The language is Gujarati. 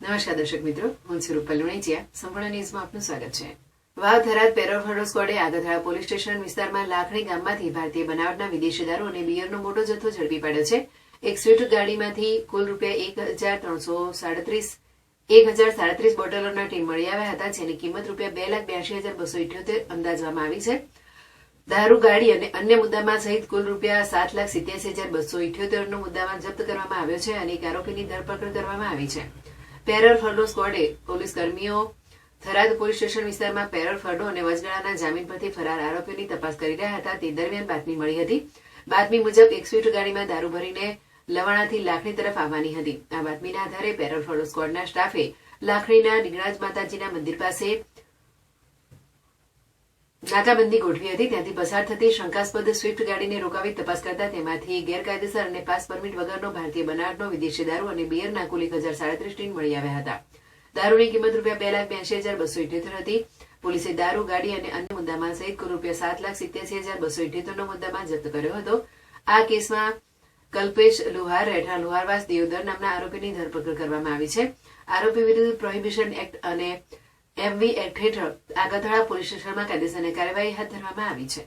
નમસ્કાર દર્શક મિત્રો, હું છું રૂપલ લુણીચિયા. સંપૂર્ણ ન્યૂઝમાં આપનું સ્વાગત છે. Vav Tharad parole ફર્ડો સ્ક્વોડે આગથાળા police station વિસ્તારમાં લાખણી ગામમાંથી ભારતીય બનાવટના વિદેશી દારૂ અને બિયરનો મોટો જથ્થો ઝડપી પાડ્યો છે. એક સ્વિફ્ટ ગાડીમાંથી કુલ ₹1,037 બોટલોના ટીન મળી આવ્યા હતા, જેની કિંમત ₹2,82,278 અંદાજવામાં આવી છે. દારૂ ગાડી અને અન્ય મુદ્દામાલ સહિત કુલ ₹7,87,278 નો મુદ્દામાલ જપ્ત કરવામાં આવ્યો છે અને એક આરોપીની ધરપકડ કરવામાં આવી છે. પેરોલ ફર્ડો સ્ક્વોડે પોલીસ કર્મીઓ થરાદ પોલીસ સ્ટેશન વિસ્તારમાં પેરોલ ફર્ડો અને વચગાળાના જામીન પરથી ફરાર આરોપીઓની તપાસ કરી રહ્યા હતા. તે દરમિયાન બાતમી મળી હતી. બાતમી મુજબ એક સ્વિફ્ટ ગાડીમાં દારૂ ભરીને લવાણાથી લાખણી તરફ આવવાની હતી. આ બાતમીના આધારે પેરોલ ફર્ડો સ્ક્વોડના સ્ટાફે લાખણીના ડિગરાજ માતાજીના મંદિર પાસે નાકાબંધી ગોઠવી હતી. ત્યાંથી પસાર થતી શંકાસ્પદ સ્વિફ્ટ ગાડીને રોકાવી તપાસ કરતા તેમાંથી ગેરકાયદેસર અને પાસ પરમિટ વગરનો ભારતીય બનાવટનો વિદેશી દારૂ અને બિયરના કુલ 1,037 ટીન મળી આવ્યા હતા. દારૂની કિંમત ₹2,82,278 હતી. પોલીસે દારૂ ગાડી અને અન્ય મુદ્દામાલ સહિત કુલ ₹7,87,278 નો મુદ્દામાલ જપ્ત કર્યો હતો. આ કેસમાં કલ્પેશ લુહાર રહેઠાણ લુહારવાસ દેવદર નામના આરોપીની ધરપકડ કરવામાં આવી છે. આરોપી વિરુદ્ધ પ્રોહિબિશન એક્ટ અને MV એક્ટ હેઠળ આગથાળા પોલીસ સ્ટેશનમાં કાયદેસરની કાર્યવાહી હાથ ધરવામાં આવી છે.